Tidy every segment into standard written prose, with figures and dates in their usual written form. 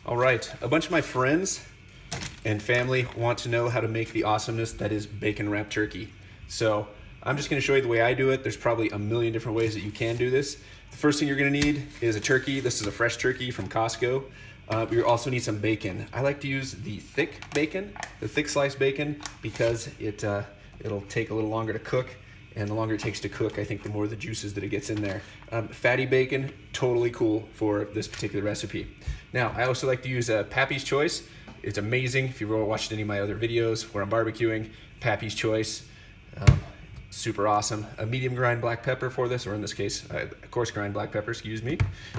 All right, a bunch of my friends and family want to know how to make the awesomeness that is bacon wrapped turkey. So I'm just gonna show you the way I do it. There's probably a million different ways that you can do this. The first thing you're gonna need is a turkey. This is a fresh turkey from Costco. You also need some bacon. I like to use the thick bacon, the thick sliced bacon, because it'll take a little longer to cook. And the longer it takes to cook, I think the more the juices that it gets in there. Fatty bacon, totally cool for this particular recipe. Now, I also like to use Pappy's Choice. It's amazing. If you've ever watched any of my other videos where I'm barbecuing, Pappy's Choice, super awesome. A medium grind black pepper for this, or in this case, a coarse grind black pepper, excuse me.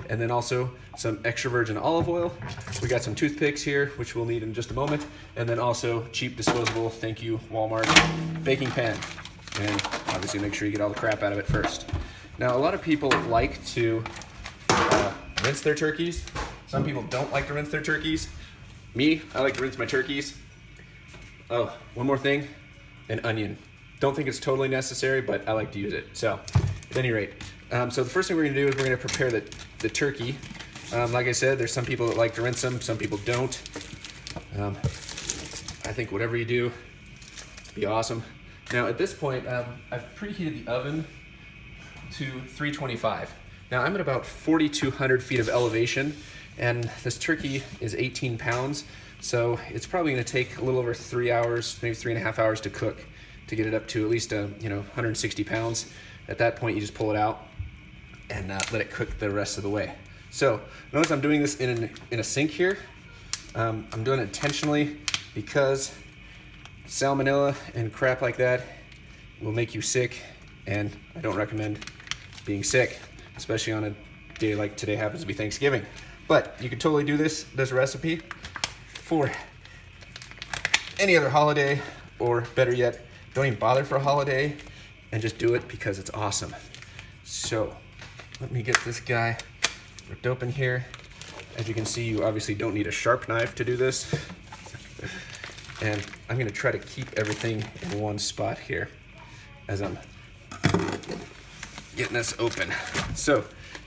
And then also some extra virgin olive oil. We got some toothpicks here, which we'll need in just a moment. And then also cheap disposable, thank you, Walmart, baking pan. And obviously make sure you get all the crap out of it first. Now, a lot of people like to rinse their turkeys. Some people don't like to rinse their turkeys. Me, I like to rinse my turkeys. Oh, one more thing, an onion. Don't think it's totally necessary, but I like to use it. So, at any rate, so the first thing we're gonna do is we're gonna prepare the turkey. Like I said, there's some people that like to rinse them, some people don't. I think whatever you do, be awesome. Now at this point, I've preheated the oven to 325. Now I'm at about 4,200 feet of elevation, and this turkey is 18 pounds, so it's probably gonna take a little over 3 hours, maybe 3.5 hours to cook, to get it up to at least 160 pounds. At that point, you just pull it out and let it cook the rest of the way. So notice I'm doing this in a sink here. I'm doing it intentionally because salmonella and crap like that will make you sick, and I don't recommend being sick, especially on a day like today happens to be Thanksgiving. But you can totally do this recipe for any other holiday, or better yet, don't even bother for a holiday and just do it because it's awesome. So let me get this guy ripped open here. As you can see, you obviously don't need a sharp knife to do this. And I'm gonna try to keep everything in one spot here as I'm getting this open. So,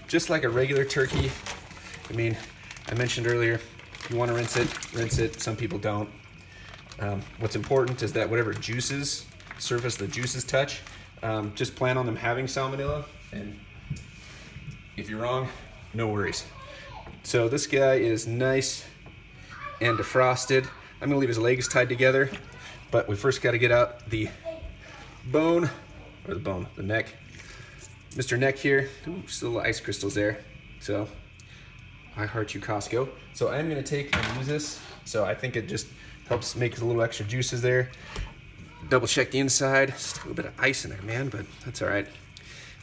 just like a regular turkey, I mentioned earlier, if you wanna rinse it, some people don't. What's important is that whatever surface the juices touch, just plan on them having salmonella, and if you're wrong, no worries. So this guy is nice and defrosted. I'm gonna leave his legs tied together, but we first gotta get out the bone, the neck. Mr. Neck here, ooh, still ice crystals there. So, I heart you, Costco. So I'm gonna take and use this. So I think it just helps make a little extra juices there. Double check the inside, just a little bit of ice in there, man, but that's all right.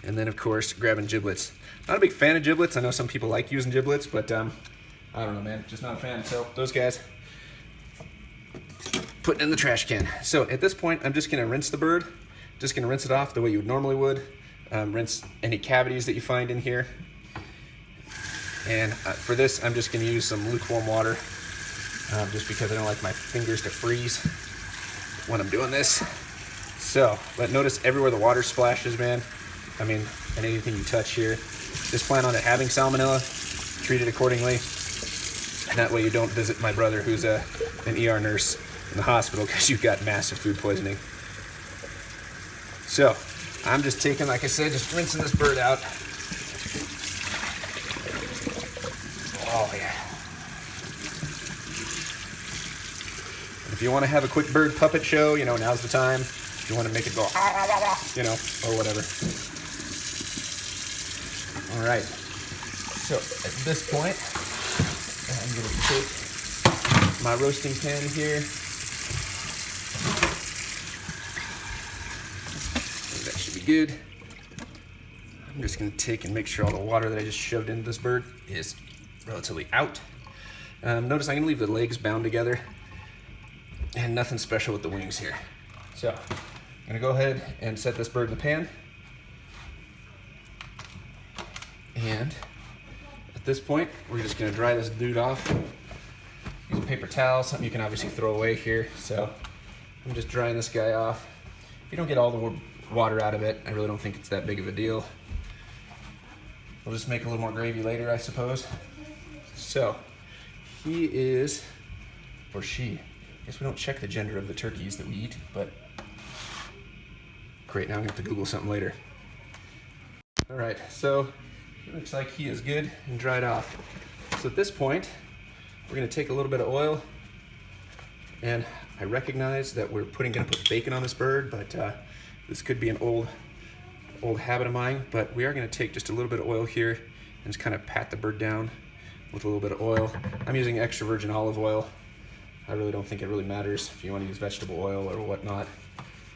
And then of course, grabbing giblets. Not a big fan of giblets. I know some people like using giblets, but I don't know, man, just not a fan. So those guys, putting in the trash can. So at this point, I'm just gonna rinse the bird. Just gonna rinse it off the way you would normally would. Rinse any cavities that you find in here. And for this, I'm just gonna use some lukewarm water, just because I don't like my fingers to freeze when I'm doing this. So, but notice everywhere the water splashes, man. And anything you touch here, just plan on it having salmonella, treat it accordingly. And that way you don't visit my brother, who's an ER nurse in the hospital because you've got massive food poisoning. So I'm just taking, like I said, just rinsing this bird out. Oh yeah. If you want to have a quick bird puppet show, now's the time. If you want to make it go, or whatever. All right. So at this point, I'm going to take my roasting pan here. That should be good. I'm just going to take and make sure all the water that I just shoved into this bird is relatively out. Notice I'm going to leave the legs bound together, and nothing special with the wings here. So I'm going to go ahead and set this bird in the pan. And at this point, we're just going to dry this dude off. Use a paper towel, something you can obviously throw away here. So I'm just drying this guy off. If you don't get all the water out of it, I really don't think it's that big of a deal. We'll just make a little more gravy later, I suppose. So he is, or she, I guess we don't check the gender of the turkeys that we eat, but great, now I'm gonna have to Google something later. All right, so it looks like he is good and dried off. So at this point, we're gonna take a little bit of oil, and I recognize that we're gonna put bacon on this bird, but this could be an old habit of mine, but we are gonna take just a little bit of oil here and just kind of pat the bird down with a little bit of oil. I'm using extra virgin olive oil. I really don't think it really matters if you want to use vegetable oil or whatnot.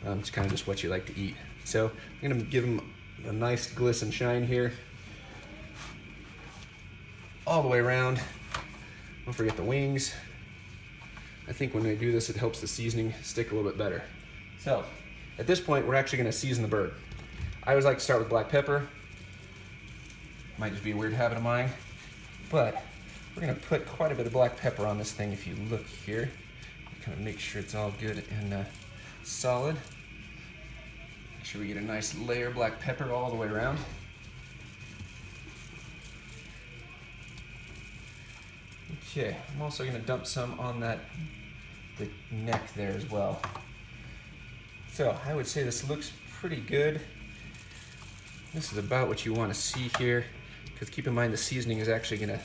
It's kind of just what you like to eat. So I'm gonna give him a nice glisten shine here, all the way around. Don't forget the wings. I think when they do this, it helps the seasoning stick a little bit better. So at this point, we're actually gonna season the bird. I always like to start with black pepper. Might just be a weird habit of mine, but we're gonna put quite a bit of black pepper on this thing. If you look here, kind of make sure it's all good and solid. Make sure we get a nice layer of black pepper all the way around. Okay, I'm also gonna dump some on the neck there as well. So I would say this looks pretty good. This is about what you want to see here, because keep in mind the seasoning is actually gonna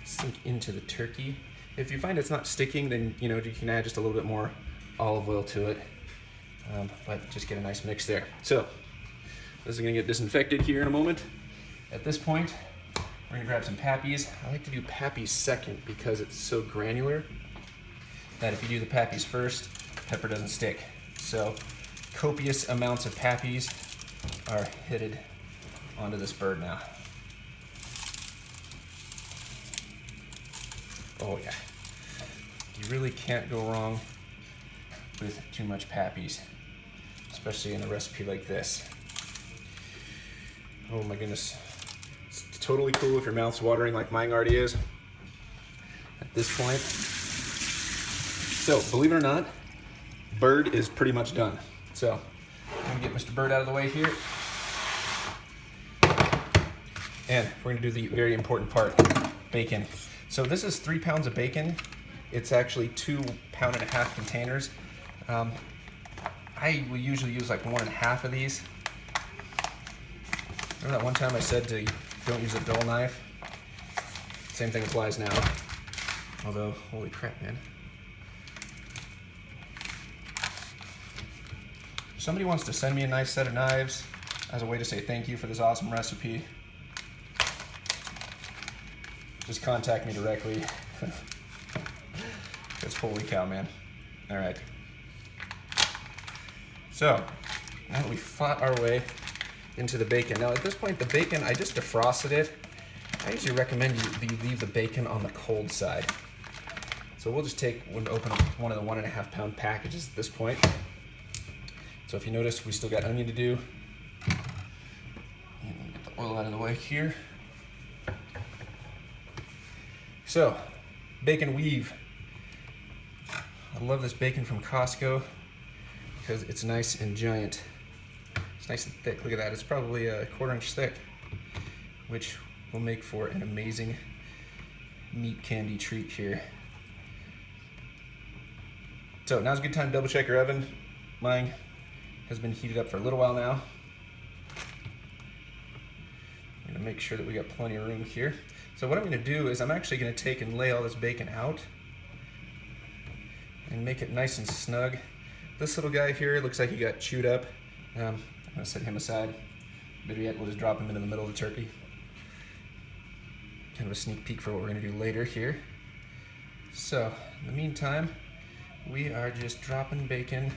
sink into the turkey. If you find it's not sticking, then you can add just a little bit more olive oil to it, but just get a nice mix there. So this is gonna get disinfected here in a moment. At this point, we're gonna grab some Pappy's. I like to do Pappy's second because it's so granular that if you do the Pappy's first, pepper doesn't stick. So copious amounts of Pappy's are headed onto this bird now. Oh yeah, you really can't go wrong with too much Pappy's, especially in a recipe like this. Oh my goodness. It's totally cool if your mouth's watering like mine already is at this point. So believe it or not, bird is pretty much done. So I'm gonna get Mr. Bird out of the way here. And we're gonna do the very important part, bacon. So this is 3 pounds of bacon. It's actually 2.5 pound containers. I will usually use like 1.5 of these. Remember that one time I said don't use a dull knife? Same thing applies now. Although, holy crap, man. If somebody wants to send me a nice set of knives as a way to say thank you for this awesome recipe, just contact me directly. Because holy cow, man. All right. So, now that we fought our way into the bacon. Now at this point, the bacon, I just defrosted it. I usually recommend you leave the bacon on the cold side. So we'll just open one of the 1.5 pound packages at this point. So if you notice, we still got onion to do. And get the oil out of the way here. So, bacon weave. I love this bacon from Costco because it's nice and giant. It's nice and thick. Look at that. It's probably a 1/4 inch thick, which will make for an amazing meat candy treat here. So now's a good time to double check your oven. Mine has been heated up for a little while now. I'm gonna make sure that we got plenty of room here. So what I'm gonna do is I'm actually gonna take and lay all this bacon out and make it nice and snug. This little guy here looks like he got chewed up. I'm gonna set him aside. Better yet, we'll just drop him into the middle of the turkey. Kind of a sneak peek for what we're gonna do later here. So, in the meantime, we are just dropping bacon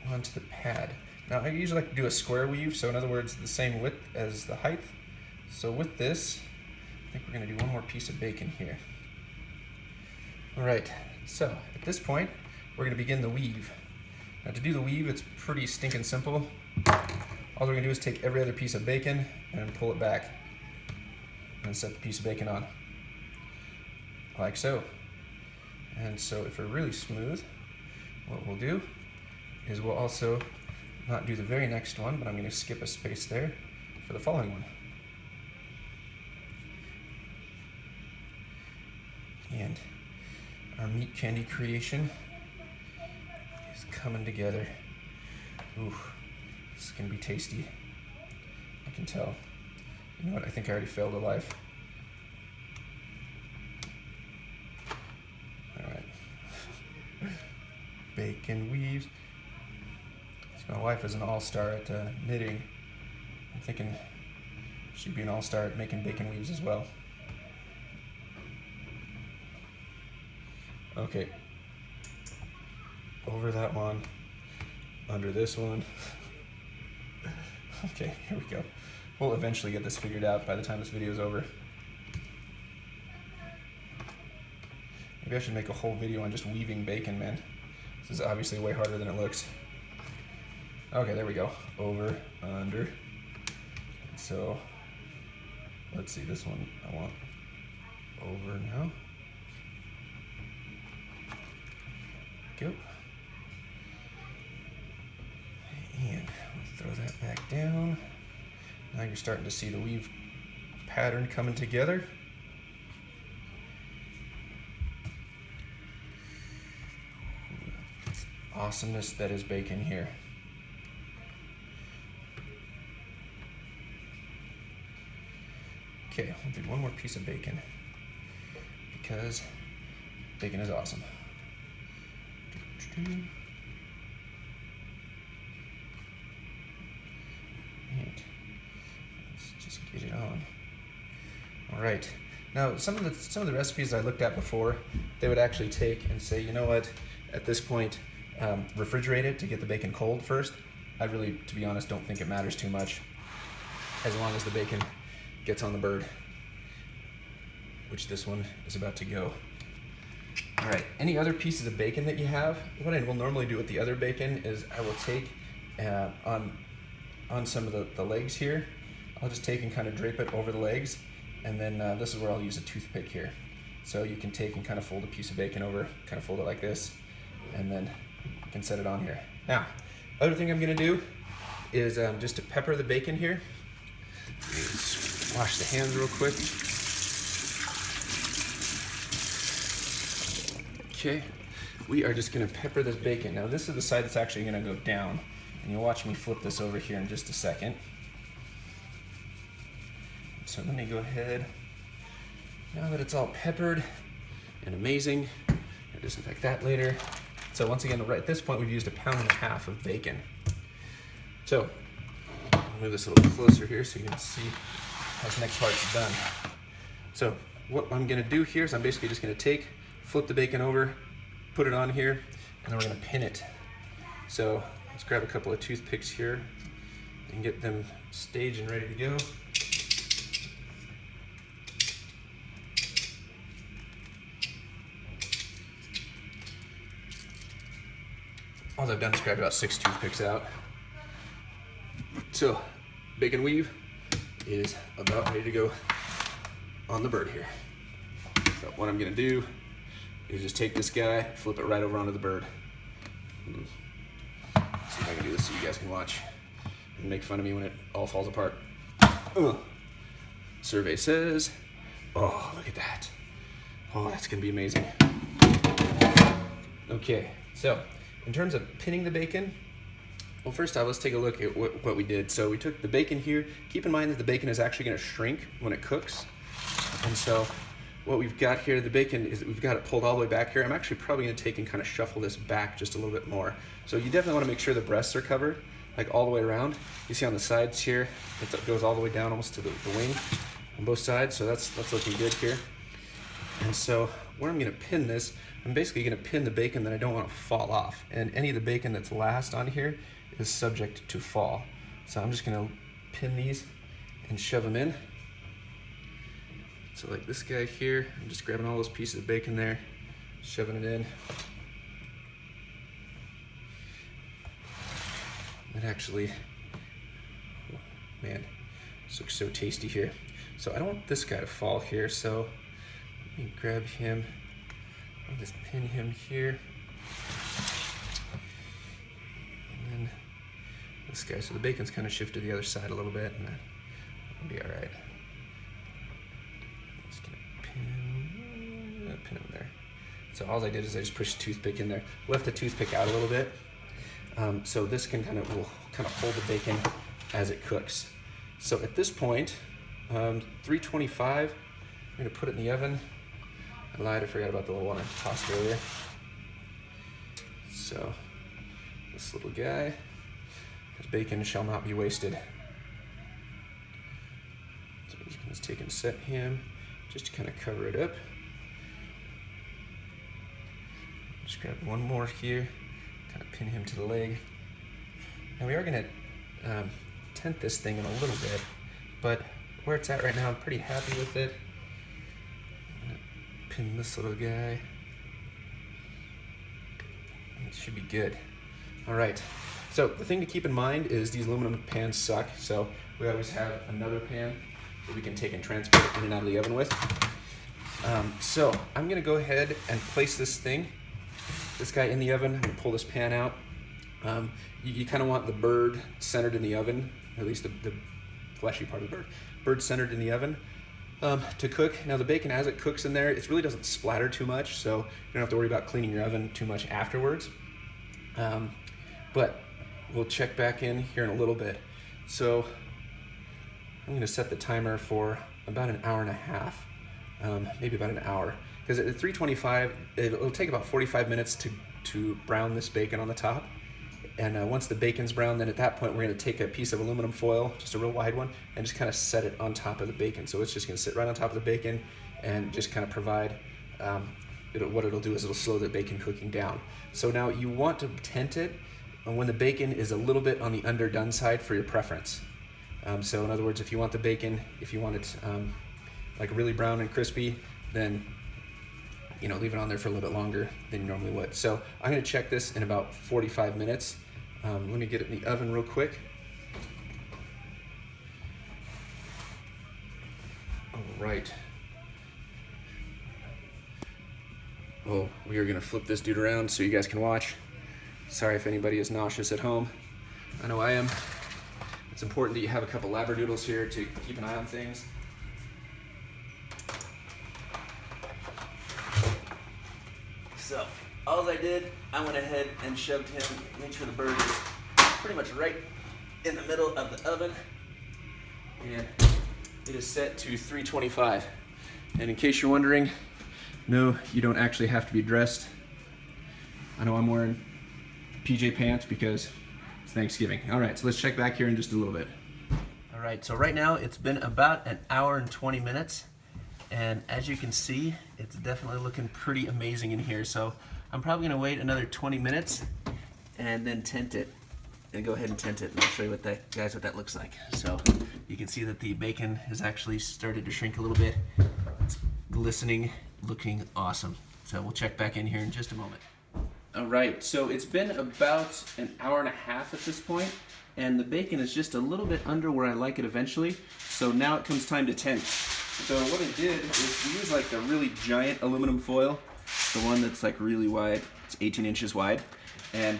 onto the pad. Now, I usually like to do a square weave, so in other words, the same width as the height. So with this, I think we're gonna do one more piece of bacon here. All right, so at this point, we're gonna begin the weave. Now to do the weave, it's pretty stinking simple. All we're gonna do is take every other piece of bacon and pull it back and set the piece of bacon on, like so. And so if we're really smooth, what we'll do is we'll also not do the very next one, but I'm gonna skip a space there for the following one. Our meat candy creation is coming together. Ooh, this is gonna be tasty. I can tell. You know what, I think I already failed at life. All right. Bacon weaves. So my wife is an all-star at knitting. I'm thinking she'd be an all-star at making bacon weaves as well. Okay. Over that one, under this one. Okay, here we go. We'll eventually get this figured out by the time this video is over. Maybe I should make a whole video on just weaving bacon, man. This is obviously way harder than it looks. Okay, there we go. Over, under. So, let's see, this one I want over now. Go. And we'll throw that back down. Now you're starting to see the weave pattern coming together. Awesomeness that is bacon here. Okay, we'll do one more piece of bacon because bacon is awesome. And let's just get it on. All right. Now, some of the recipes I looked at before, they would actually take and say, you know what, at this point, refrigerate it to get the bacon cold first. I really, to be honest, don't think it matters too much as long as the bacon gets on the bird, which this one is about to go. All right, any other pieces of bacon that you have, what I will normally do with the other bacon is I will take on some of the legs here, I'll just take and kind of drape it over the legs, and then this is where I'll use a toothpick here. So you can take and kind of fold a piece of bacon over, kind of fold it like this, and then you can set it on here. Now, other thing I'm gonna do is just to pepper the bacon here. Just wash the hands real quick. Okay, we are just gonna pepper this bacon. Now this is the side that's actually gonna go down, and you'll watch me flip this over here in just a second. So let me go ahead, now that it's all peppered and amazing, I'll disinfect that later. So once again, right at this point, we've used 1.5 pounds of bacon. So I'll move this a little closer here so you can see how this next part's done. So what I'm gonna do here is I'm basically just gonna flip the bacon over, put it on here, and then we're gonna pin it. So let's grab a couple of toothpicks here and get them staged and ready to go. All I've done is grab about 6 toothpicks out. So bacon weave is about ready to go on the bird here. So what I'm gonna do is just take this guy, flip it right over onto the bird. See if I can do this so you guys can watch and make fun of me when it all falls apart. Survey says, oh, look at that. Oh, that's gonna be amazing. Okay, so in terms of pinning the bacon, well, first off, let's take a look at what we did. So we took the bacon here. Keep in mind that the bacon is actually gonna shrink when it cooks. And so what we've got here, the bacon, is we've got it pulled all the way back here. I'm actually probably gonna take and kind of shuffle this back just a little bit more. So you definitely wanna make sure the breasts are covered, like all the way around. You see on the sides here, it goes all the way down almost to the wing on both sides. So that's looking good here. And so where I'm gonna pin this, I'm basically gonna pin the bacon that I don't want to fall off. And any of the bacon that's last on here is subject to fall. So I'm just gonna pin these and shove them in. So like this guy here, I'm just grabbing all those pieces of bacon there, shoving it in. It actually, oh, man, this looks so tasty here. So I don't want this guy to fall here, so let me grab him. I'll just pin him here. And then this guy, so the bacon's kind of shifted to the other side a little bit, and that'll be all right. Just gonna pin him there. So all I did is I just pushed a toothpick in there. Left the toothpick out a little bit. So this will kind of hold the bacon as it cooks. So at this point, 325, I'm gonna put it in the oven. I lied, I forgot about the little one I tossed earlier. So this little guy, his bacon shall not be wasted. So I'm just gonna take and set him just to kind of cover it up. Just grab one more here, kind of pin him to the leg. And we are gonna tent this thing in a little bit, but where it's at right now, I'm pretty happy with it. I'm gonna pin this little guy. It should be good. All right, so the thing to keep in mind is these aluminum pans suck, so we always have another pan that we can take and transport it in and out of the oven with. So I'm gonna go ahead and place this guy in the oven. I'm gonna pull this pan out. You kind of want the bird centered in the oven, at least the fleshy part of the bird centered in the oven to cook. Now the bacon, as it cooks in there, it really doesn't splatter too much, so you don't have to worry about cleaning your oven too much afterwards. But we'll check back in here in a little bit. So I'm gonna set the timer for about an hour and a half, maybe about an hour. Because at 325, it'll take about 45 minutes to brown this bacon on the top. And once the bacon's brown, then at that point we're gonna take a piece of aluminum foil, just a real wide one, and just kind of set it on top of the bacon. So it's just gonna sit right on top of the bacon and just kind of provide, what it'll do is it'll slow the bacon cooking down. So now you want to tent it when the bacon is a little bit on the underdone side for your preference. So in other words, if you want the bacon, if you want it like really brown and crispy, then leave it on there for a little bit longer than you normally would. So I'm gonna check this in about 45 minutes. Let me get it in the oven real quick. All right. Oh, we are gonna flip this dude around so you guys can watch. Sorry if anybody is nauseous at home. I know I am. It's important that you have a couple labradoodles here to keep an eye on things. So, all I did, I went ahead and shoved him, made sure the bird is pretty much right in the middle of the oven. And it is set to 325. And in case you're wondering, no, you don't actually have to be dressed. I know I'm wearing PJ pants because it's Thanksgiving. All right, so let's check back here in just a little bit. All right, so right now it's been about an hour and 20 minutes. And as you can see, it's definitely looking pretty amazing in here. So I'm probably gonna wait another 20 minutes and then tent it. And go ahead and tent it, and I'll show you what that looks like. So you can see that the bacon has actually started to shrink a little bit. It's glistening, looking awesome. So we'll check back in here in just a moment. All right, so it's been about an hour and a half at this point, and the bacon is just a little bit under where I like it eventually. So now it comes time to tent. So what I did is we use like the really giant aluminum foil, the one that's like really wide. It's 18 inches wide. And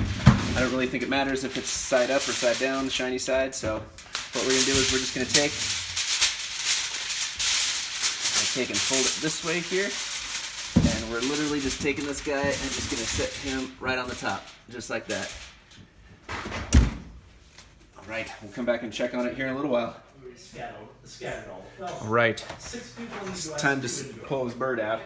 I don't really think it matters if it's side up or side down, the shiny side. So what we're gonna do is we're just gonna take and fold it this way here. And we're literally just taking this guy and just gonna set him right on the top, just like that. All right, we'll come back and check on it here in a little while. All right, it's time to pull his bird out.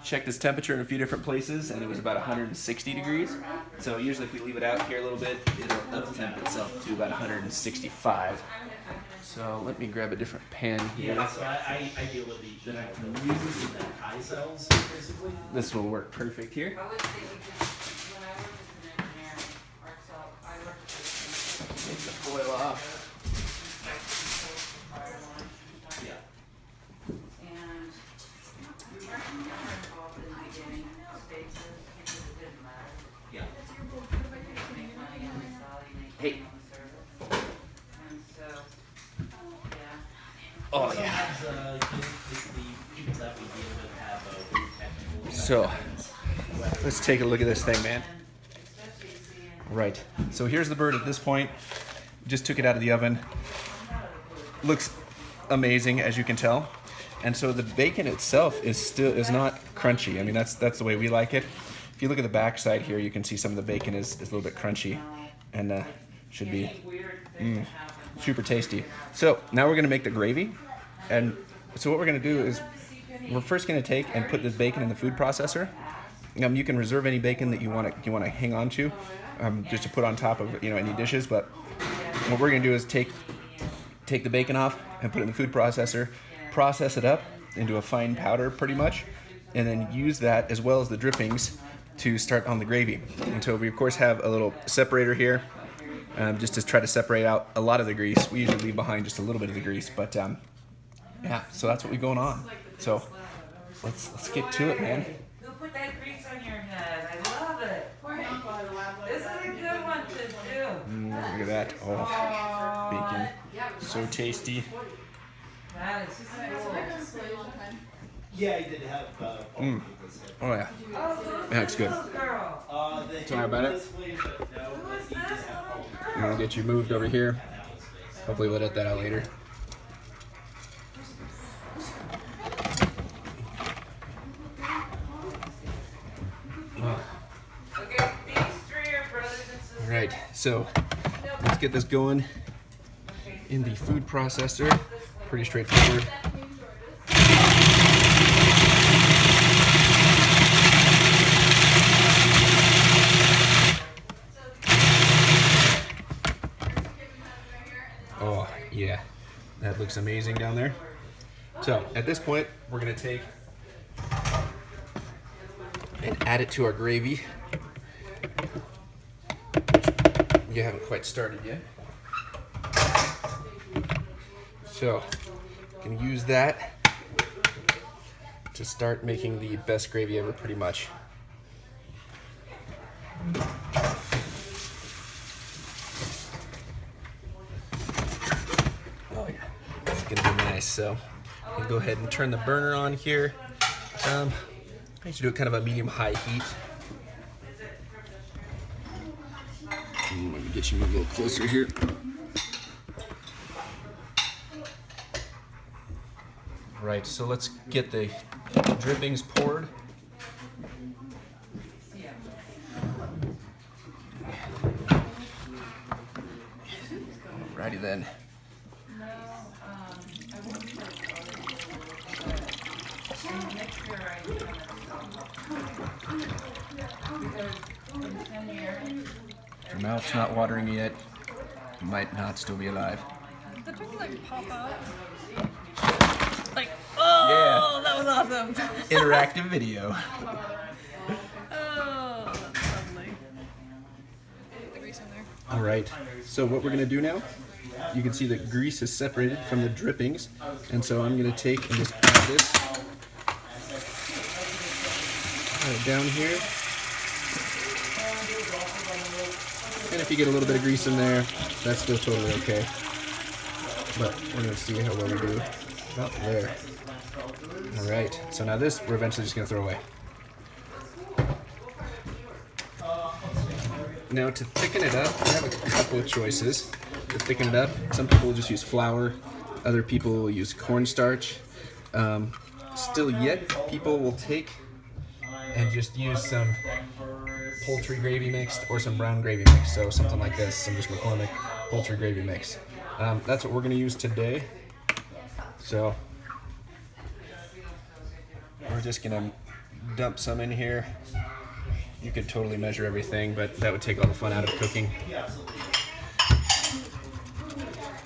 Checked his temperature in a few different places, and it was about 160 degrees. So usually if we leave it out here a little bit, it'll up-temp itself to about 165. So let me grab a different pan here. Yeah, so I deal with the use the high cells, basically. This will work perfect here. I would say because when I worked as an engineer, I worked as Take the foil off. Yeah. And we weren't involved in the beginning stages because it didn't matter. Yeah. Make money on the salary, make Hey. money on the service. And so, yeah. Oh yeah. The people that we deal with have a really technical. So let's take a look at this thing, man. Right. So here's the bird at this point. Just took it out of the oven. Looks amazing, as you can tell. And so the bacon itself is not crunchy. I mean, that's the way we like it. If you look at the back side here, you can see some of the bacon is a little bit crunchy, and should be super tasty. So now we're gonna make the gravy, and so what we're gonna do is we're first gonna take and put this bacon in the food processor. You can reserve any bacon that you want to hang on to, just to put on top of any dishes. But what we're gonna do is take the bacon off and put it in the food processor, process it up into a fine powder pretty much, and then use that as well as the drippings to start on the gravy. And so we of course have a little separator here, just to try to separate out a lot of the grease. We usually leave behind just a little bit of the grease, but yeah, so that's what we're going on. So let's get to it, man. Who put that grease on your head? I love it. This is a good one to do. Look at that. Oh, bacon. So tasty. That is cool. Yeah, he did have. Oh yeah. Oh, That looks good. little girl. Sorry about it. Who is this little I'm girl? gonna get you moved over here. Hopefully we'll edit that out later. Okay, these three are brothers and sisters. All right, so let's get this going in the food processor. Pretty straightforward. Oh yeah, that looks amazing down there. So at this point, we're gonna take and add it to our gravy. You haven't quite started yet. So, can use that to start making the best gravy ever, pretty much. Oh yeah, it's gonna be nice. So, I'm gonna go ahead and turn the burner on here. I should do it kind of a medium-high heat. Let me get you a little closer here. Right, so let's get the drippings poured. Alrighty then. If your mouth's not watering yet, you might not still be alive. The turkey like pop out. Like, oh, that was awesome. Interactive video. Oh, that's lovely. The grease in there. All right, so what we're gonna do now, you can see the grease is separated from the drippings, and so I'm gonna take and just add this down here. And if you get a little bit of grease in there, that's still totally okay. But we're gonna see how well we do. About there. All right, so now this we're eventually just gonna throw away. Now to thicken it up, we have a couple of choices to thicken it up. Some people will just use flour, other people will use cornstarch. Still yet, people will take and just use some poultry gravy mix or some brown gravy mix. So something like this, some just McCormick poultry gravy mix. That's what we're gonna use today. So we're just gonna dump some in here. You could totally measure everything, but that would take all the fun out of cooking.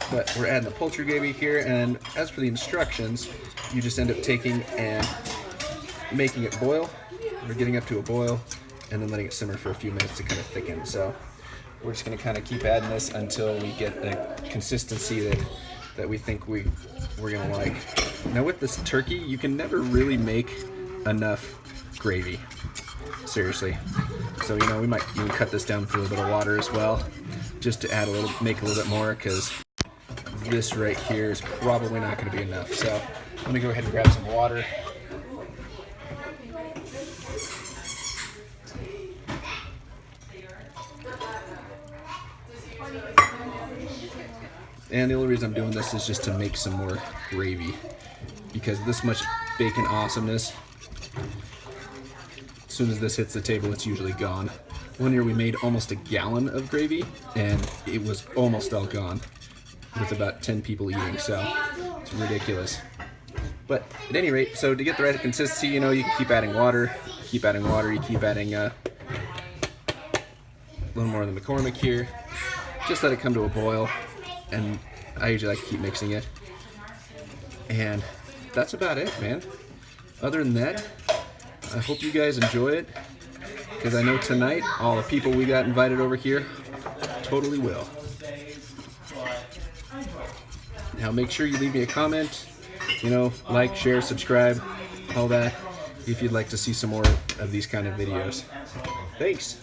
But we're adding the poultry gravy here, and as for the instructions, you just end up taking and making it boil. We're getting up to a boil, and then letting it simmer for a few minutes to kind of thicken. So we're just gonna kind of keep adding this until we get the consistency that we think we're gonna like. Now with this turkey, you can never really make enough gravy. Seriously. So we might even cut this down with a little bit of water as well, just to add make a little bit more, because this right here is probably not going to be enough. So let me go ahead and grab some water. And the only reason I'm doing this is just to make some more gravy, because this much bacon awesomeness, as soon as this hits the table, it's usually gone. One year we made almost a gallon of gravy, and it was almost all gone with about 10 people eating, so it's ridiculous. But at any rate, so to get the right consistency, you know, you can keep adding water, you keep adding a little more of the McCormick here. Just let it come to a boil, and I usually like to keep mixing it. And that's about it, man. Other than that, I hope you guys enjoy it, because I know tonight all the people we got invited over here totally will. Now make sure you leave me a comment, you know, like, share, subscribe, all that, if you'd like to see some more of these kind of videos. Thanks.